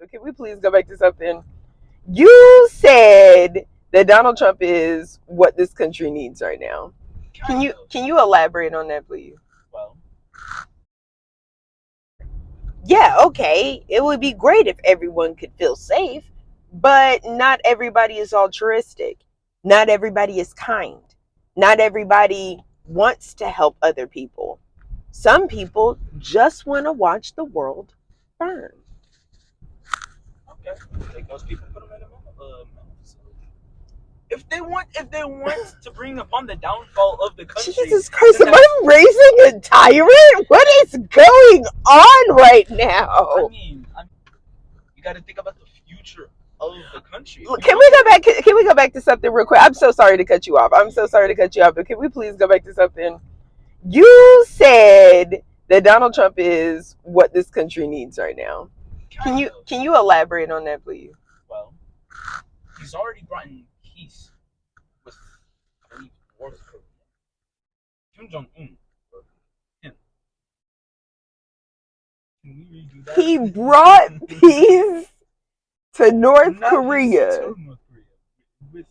but can we please go back to something? You said that Donald Trump is what this country needs right now. Can you elaborate on that, please? Well, Yeah, okay. It would be great if everyone could feel safe, but not everybody is altruistic. Not everybody is kind. Not everybody wants to help other people. Some people just want to watch the world burn. okay. Take those people, put them in a mental facility. If they want to bring upon the downfall of the country, Jesus Christ, then am I raising a tyrant? What is going on right now? you got to think about the future of the country. Can we go back? Can we go back to something real quick? I'm so sorry to cut you off. I'm so sorry to cut you off, but can we please go back to something? You said that Donald Trump is what this country needs right now. Can you elaborate on that, please? Well, he's already brought in peace with, I believe, North Korea. Kim Jong Un. Him. Can we redo that? He brought peace to North Korea. To North Korea.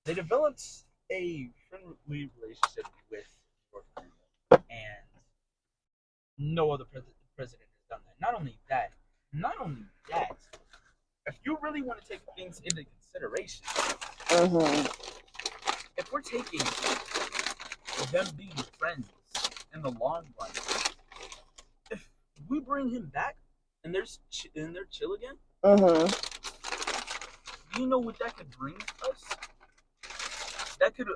They developed a friendly relationship with North Korea, and no other president has done that. Not only that, if you really want to take things into consideration, if we're taking them being friends in the long run, if we bring him back and they're chill again, do you know what that could bring us? That could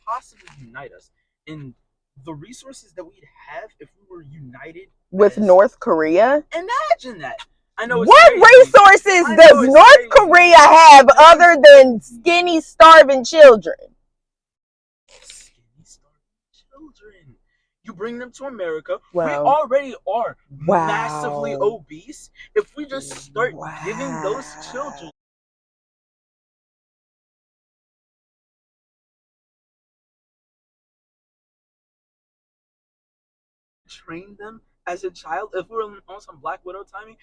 possibly unite us. And the resources that we'd have if we were united with North Korea. Imagine that. I know. What resources does North Korea have other than skinny, starving children? Skinny, starving children. You bring them to America. Wow. We already are massively obese. If we just start giving those children train them as a child, if we're on some Black Widow timing.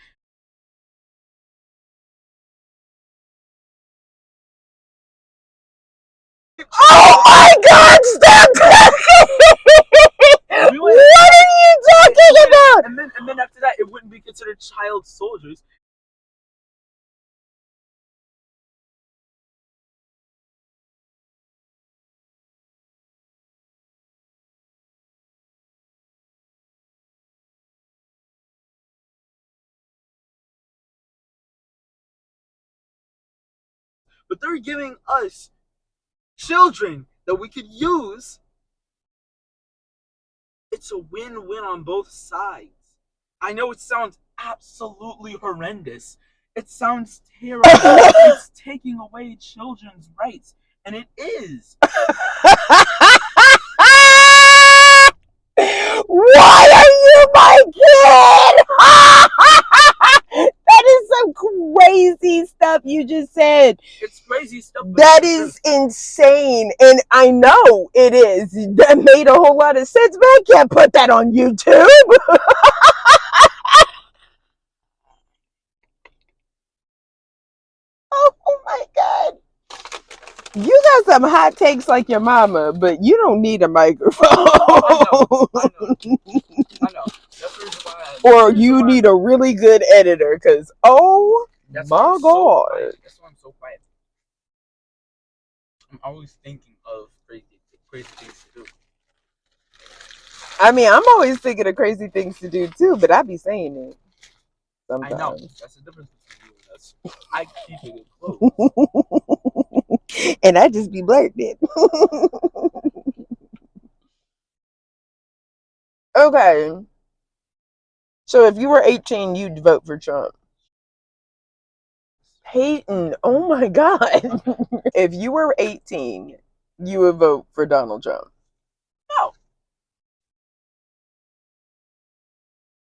Oh my God! Stop talking! What are you talking about? And then after that, it wouldn't be considered child soldiers. But they're giving us children that we could use. It's a win-win on both sides. I know it sounds absolutely horrendous. It sounds terrible. It's taking away children's rights, and it is. Why are you my kid? That is some crazy stuff you just said. It's crazy stuff. That is insane. And I know it is. That made a whole lot of sense, but I can't put that on YouTube. Oh my God. You got some hot takes like your mama, but you don't need a microphone. I know. Or you need a really good editor, because my God. That's why I'm so quiet. I'm always thinking of crazy things to do. I mean, I'm always thinking of crazy things to do too, but I be saying it sometimes. I know. That's the difference between you and us. I keep it close. And I just be blurting it. Okay. So if you were 18, you'd vote for Trump. Peyton, oh my God. If you were 18, you would vote for Donald Trump. No.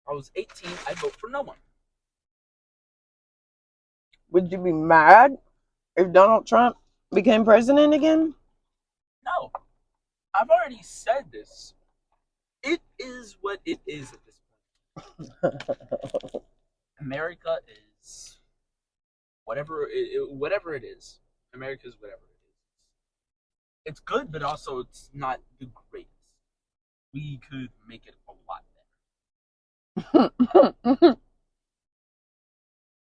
I was 18, I'd vote for no one. Would you be mad if Donald Trump became president again? No. I've already said this. It is what it is at this point. America is whatever it is. America is whatever it is. It's good, but also it's not the greatest. We could make it a lot better.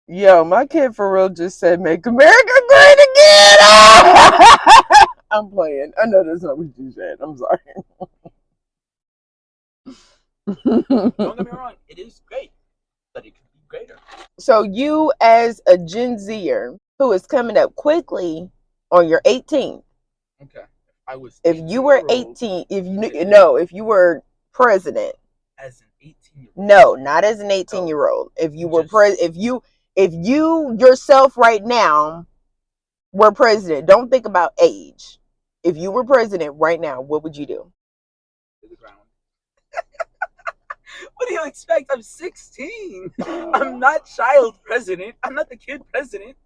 Yo, my kid for real just said, "Make America great again." I'm playing. I know that's not what you said. I'm sorry. Don't get me wrong, it is great, but it could be greater. So you, as a Gen Zer who is coming up quickly on your 18th, Okay. I was if you were 18, if you were president, as an 18-year-old. no, not as an 18-year-old. If you were if you yourself right now were president, don't think about age. If you were president right now, what would you do? To the ground. What do you expect? I'm 16. I'm not child president. I'm not the kid president.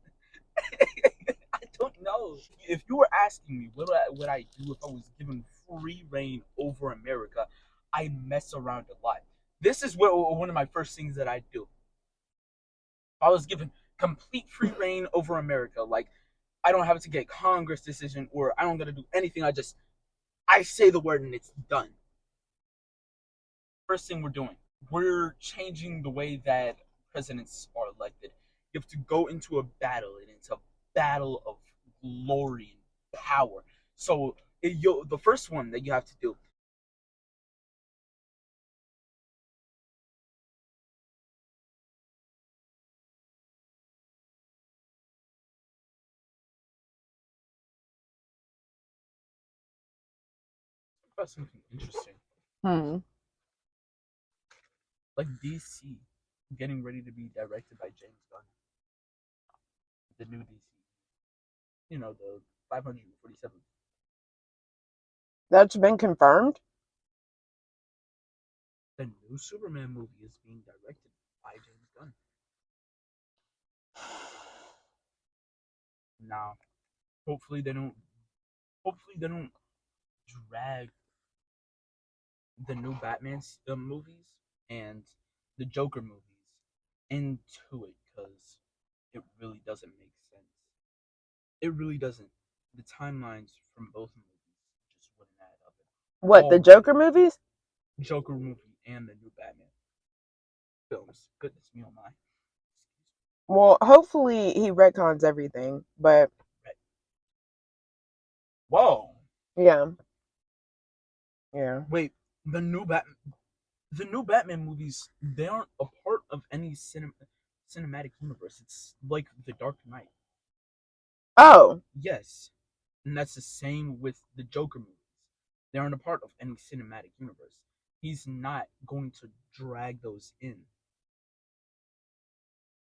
I don't know. If you were asking me what would I do if I was given free reign over America, I mess around a lot. This is one of my first things that I do. If I was given complete free reign over America, like I don't have to get Congress decision or I don't gotta do anything. I say the word and it's done. First thing we're doing, we're changing the way that presidents are elected. You have to go into a battle, and it's a battle of glory and power. So the first one that you have to do. About something interesting, like DC getting ready to be directed by James Gunn, the new DC. You know, the 547. That's been confirmed. The new Superman movie is being directed by James Gunn. Now, hopefully they don't. Hopefully they don't drag the new Batman movies and the Joker movies into it because it really doesn't make sense. It really doesn't. The timelines from both movies just wouldn't add up. What, the Joker movies? Joker movie and the new Batman films. Goodness me, oh my. Well, hopefully he retcons everything, but Whoa. Yeah. Wait, the new Batman movies, they aren't a part of any cinematic universe. It's like The Dark Knight. Oh. Yes. And that's the same with the Joker movies. They aren't a part of any cinematic universe. He's not going to drag those in.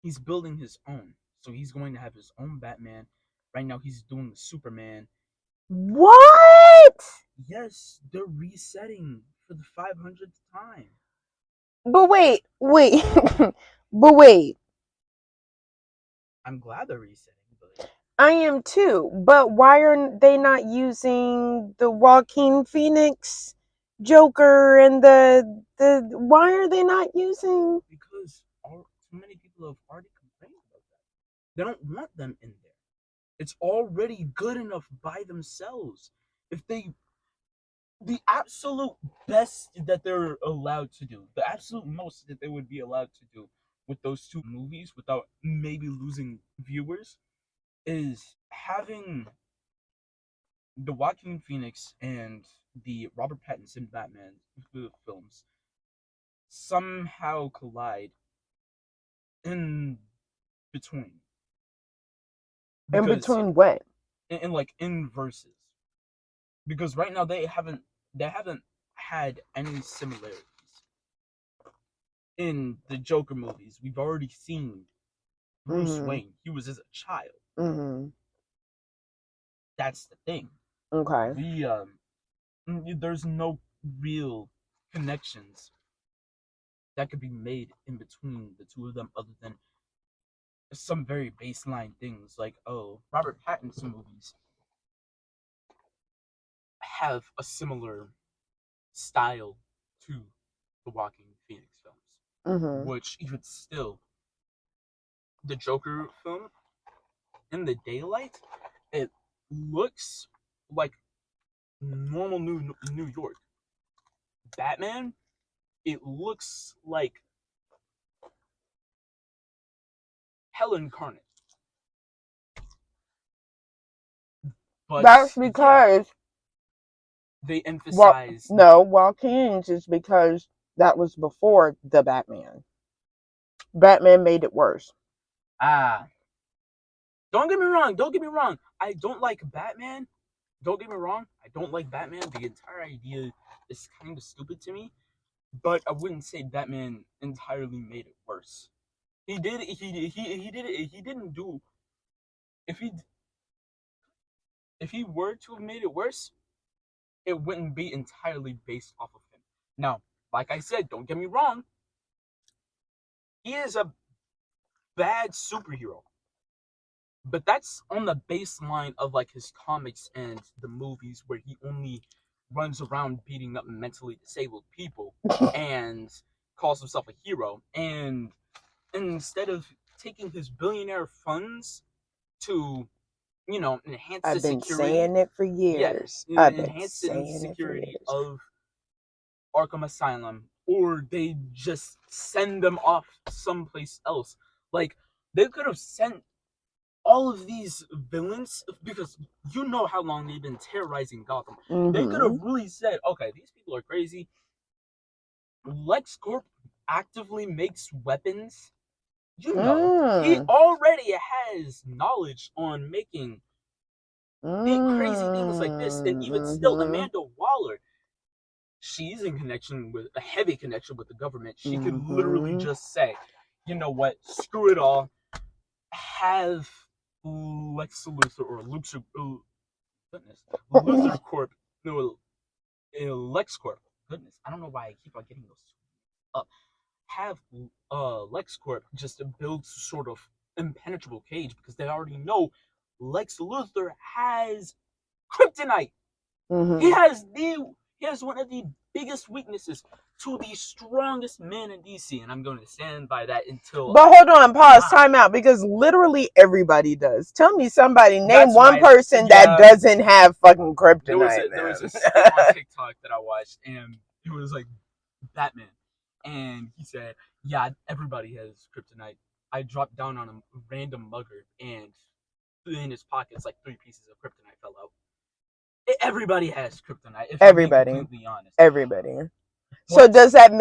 He's building his own. So he's going to have his own Batman. Right now he's doing the Superman. What? Yes, they're resetting for the 500th time. But wait. But wait. I'm glad they're resetting. I am too. But why are they not using the Joaquin Phoenix Joker and the why are they not using? Because too many people have already complained about that. They don't want them in there. It's already good enough by themselves. If they the absolute best that they're allowed to do, the absolute most that they would be allowed to do with those two movies without maybe losing viewers is having the Joaquin Phoenix and the Robert Pattinson Batman films somehow collide in between. In between what? In verses. Because right now they haven't had any similarities. In the Joker movies, we've already seen Bruce Wayne. He was as a child. Mm-hmm. That's the thing. Okay. There's no real connections that could be made in between the two of them other than some very baseline things like, oh, Robert Pattinson movies have a similar style to the Joaquin Phoenix films, which even still, the Joker film, in the daylight, it looks like normal New York. Batman, it looks like hell incarnate. But That's yeah, because they emphasize Joaquin's is because that was before the Batman. Batman made it worse. Don't get me wrong. Don't get me wrong. I don't like Batman. Don't get me wrong. I don't like Batman. The entire idea is kind of stupid to me. But I wouldn't say Batman entirely made it worse. He did. He did it. He didn't do. If he were to have made it worse, it wouldn't be entirely based off of him. Now, like I said, don't get me wrong. He is a bad superhero. But that's on the baseline of like his comics and the movies where he only runs around beating up mentally disabled people and calls himself a hero. And instead of taking his billionaire funds to, enhance I've the been security, saying it for years. I've been enhance the saying it for security years. of Arkham Asylum, or they just send them off someplace else. Like, they could have sent all of these villains, because you know how long they've been terrorizing Gotham. They could have really said, okay, these people are crazy. LexCorp actively makes weapons. He already has knowledge on making big crazy things like this. And even still, Amanda Waller, she's in connection with a heavy connection with the government. She could literally just say, you know what, screw it all, have Lex Luthor or Luthor Corp, no, LexCorp. Goodness, I don't know why I keep on getting those up. Have LexCorp just build sort of impenetrable cage, because they already know Lex Luthor has kryptonite. He has one of the biggest weaknesses to the strongest man in DC, and I'm going to stand by that until. But hold on, pause, time out, because literally everybody does. Tell me name one person that doesn't have fucking kryptonite. There was a skit on TikTok that I watched, and it was like Batman, and he said, "Yeah, everybody has kryptonite." I dropped down on a random mugger, and in his pockets, like 3 pieces of kryptonite fell out. Everybody has kryptonite. If everybody, I'm being completely honest. Everybody. So does that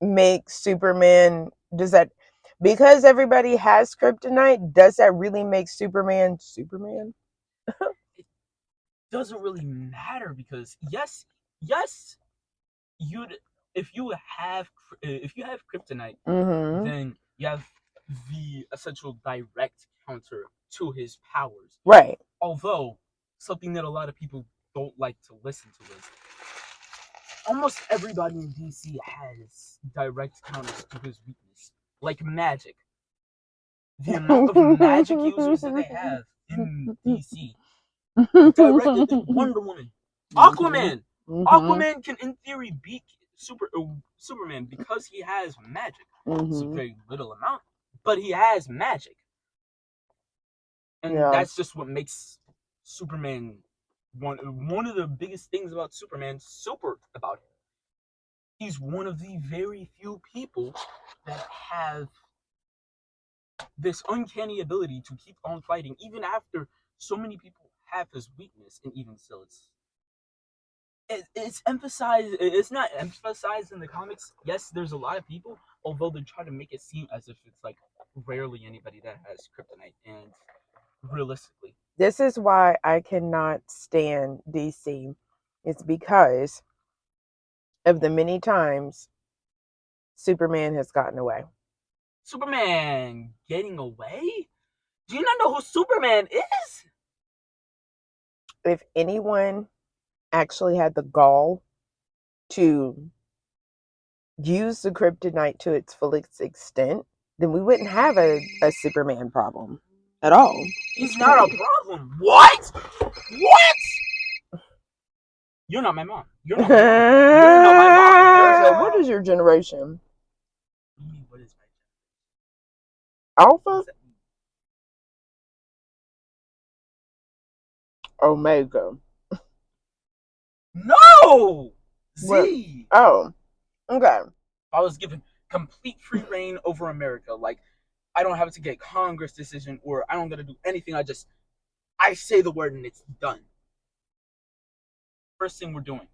make Superman? Because everybody has kryptonite, does that really make Superman Superman? It doesn't really matter, because yes, if you have kryptonite, then you have the essential direct counter to his powers. Right. Although, something that a lot of people don't like to listen to is almost everybody in DC has direct counters to his weakness. Like magic. The amount of magic users that they have in DC directed at Wonder Woman. Aquaman! Aquaman can, in theory, beat Superman because he has magic. It's a very little amount, but he has magic. And that's just what makes Superman one of the biggest things about Superman super about him. He's one of the very few people that have this uncanny ability to keep on fighting, even after so many people have his weakness, and even still, it's emphasized. It's not emphasized in the comics. Yes, there's a lot of people, although they try to make it seem as if it's like rarely anybody that has kryptonite. And realistically, this is why I cannot stand DC. It's because of the many times Superman has gotten away. Superman getting away? Do you not know who Superman is? If anyone actually had the gall to use the kryptonite to its fullest extent, then we wouldn't have a Superman problem at all. He's not a problem. What? You're not my mom. You're not my mom. You're not my mom. So what is your generation? What is my generation? Alpha? What does that mean? Omega. No! What? Z! Oh, okay. I was given complete free reign over America. Like, I don't have to get Congress decision or I don't gotta do anything. I say the word and it's done. First thing we're doing,